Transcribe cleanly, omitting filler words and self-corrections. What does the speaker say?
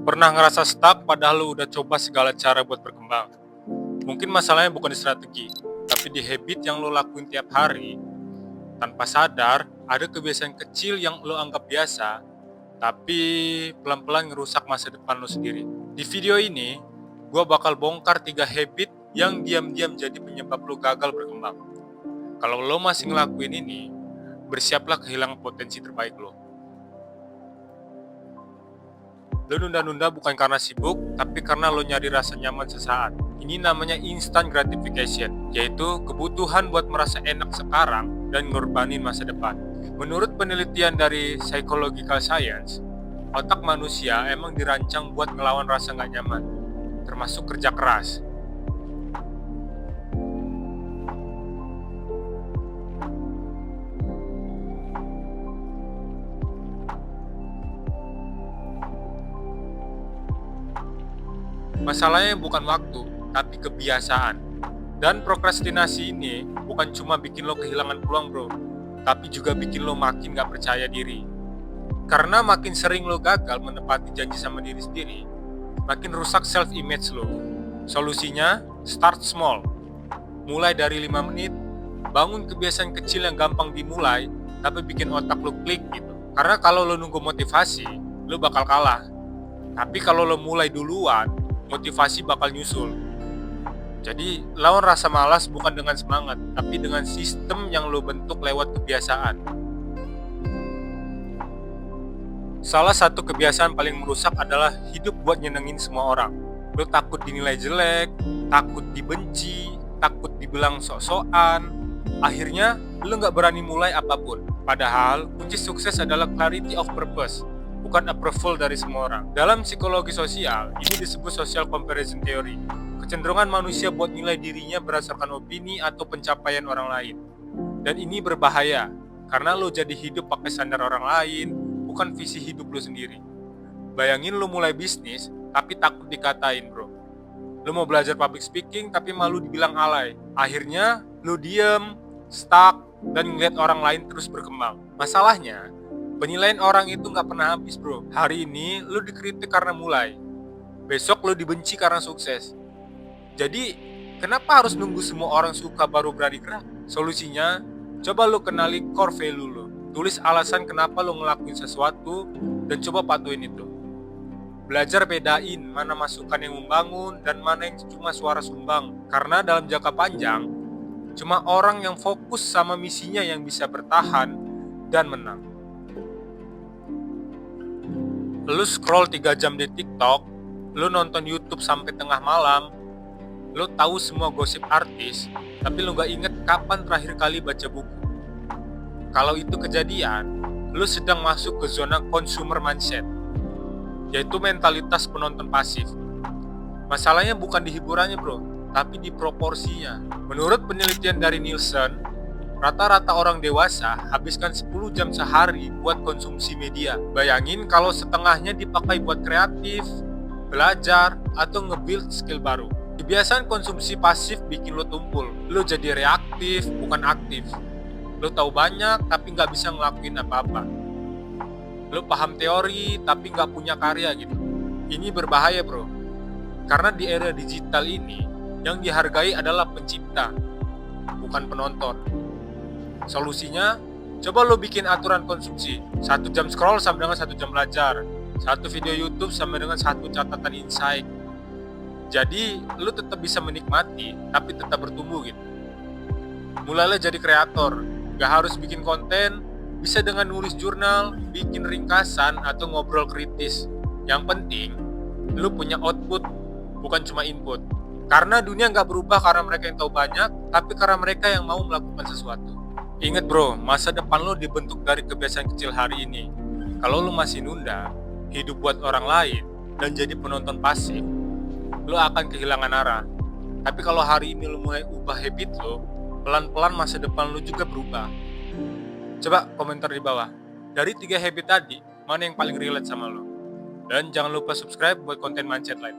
Pernah ngerasa stuck padahal lu udah coba segala cara buat berkembang? Mungkin masalahnya bukan di strategi, tapi di habit yang lo lakuin tiap hari. Tanpa sadar, ada kebiasaan kecil yang lo anggap biasa, tapi pelan-pelan ngerusak masa depan lo sendiri. Di video ini, gue bakal bongkar 3 habit yang diam-diam jadi penyebab lo gagal berkembang. Kalau lo masih ngelakuin ini, bersiaplah kehilangan potensi terbaik lo. Lo nunda-nunda bukan karena sibuk, tapi karena lo nyari rasa nyaman sesaat. Ini namanya instant gratification, yaitu kebutuhan buat merasa enak sekarang dan ngorbanin masa depan. Menurut penelitian dari Psychological Science, otak manusia emang dirancang buat ngelawan rasa nggak nyaman, termasuk kerja keras. Masalahnya bukan waktu, tapi kebiasaan. Dan prokrastinasi ini bukan cuma bikin lo kehilangan peluang bro, tapi juga bikin lo makin gak percaya diri. Karena makin sering lo gagal menepati janji sama diri sendiri, makin rusak self-image lo. Solusinya, start small. Mulai dari 5 menit, bangun kebiasaan kecil yang gampang dimulai, tapi bikin otak lo klik gitu. Karena kalau lo nunggu motivasi, lo bakal kalah. Tapi kalau lo mulai duluan, motivasi bakal nyusul. Jadi, lawan rasa malas bukan dengan semangat, tapi dengan sistem yang lo bentuk lewat kebiasaan. Salah satu kebiasaan paling merusak adalah hidup buat nyenengin semua orang. Lo takut dinilai jelek, takut dibenci, takut dibilang sok-sokan. Akhirnya, lo gak berani mulai apapun. Padahal, kunci sukses adalah clarity of purpose, bukan approval dari semua orang. Dalam psikologi sosial, ini disebut social comparison theory. Kecenderungan manusia buat nilai dirinya berdasarkan opini atau pencapaian orang lain. Dan ini berbahaya, karena lo jadi hidup pakai standar orang lain, bukan visi hidup lo sendiri. Bayangin lo mulai bisnis, tapi takut dikatain bro. Lo mau belajar public speaking, tapi malu dibilang alay. Akhirnya, lo diem, stuck, dan ngeliat orang lain terus berkembang. Masalahnya, penilaian orang itu gak pernah habis bro. Hari ini lo dikritik karena mulai, besok lo dibenci karena sukses. Jadi kenapa harus nunggu semua orang suka baru berani gerak? Solusinya, coba lo kenali core value lo. Tulis alasan kenapa lo ngelakuin sesuatu dan coba patuhin itu. Belajar bedain mana masukan yang membangun dan mana yang cuma suara sumbang. Karena dalam jangka panjang, cuma orang yang fokus sama misinya yang bisa bertahan dan menang. Lu scroll 3 jam di TikTok, lu nonton YouTube sampai tengah malam, lu tahu semua gosip artis, tapi lu gak inget kapan terakhir kali baca buku. Kalau itu kejadian, lu sedang masuk ke zona consumer mindset, yaitu mentalitas penonton pasif. Masalahnya bukan di hiburannya bro, tapi di proporsinya. Menurut penelitian dari Nielsen, rata-rata orang dewasa habiskan 10 jam sehari buat konsumsi media. Bayangin kalau setengahnya dipakai buat kreatif, belajar, atau nge-build skill baru. Kebiasaan konsumsi pasif bikin lo tumpul. Lo jadi reaktif, bukan aktif. Lo tahu banyak, tapi nggak bisa ngelakuin apa-apa. Lo paham teori, tapi nggak punya karya gitu. Ini berbahaya bro. Karena di era digital ini, yang dihargai adalah pencipta, bukan penonton. Solusinya, coba lo bikin aturan konsumsi. 1 jam scroll sama dengan 1 jam belajar. 1 video YouTube sama dengan 1 catatan insight. Jadi, lo tetap bisa menikmati, tapi tetap bertumbuh gitu. Mulailah jadi kreator. Gak harus bikin konten, bisa dengan nulis jurnal, bikin ringkasan, atau ngobrol kritis. Yang penting, lo punya output, bukan cuma input. Karena dunia gak berubah karena mereka yang tahu banyak, tapi karena mereka yang mau melakukan sesuatu. Ingat bro, masa depan lo dibentuk dari kebiasaan kecil hari ini. Kalau lo masih nunda, hidup buat orang lain, dan jadi penonton pasif, lo akan kehilangan arah. Tapi kalau hari ini lo mulai ubah habit lo, pelan-pelan masa depan lo juga berubah. Coba komentar di bawah. Dari 3 habit tadi, mana yang paling relate sama lo? Dan jangan lupa subscribe buat konten mindset lain.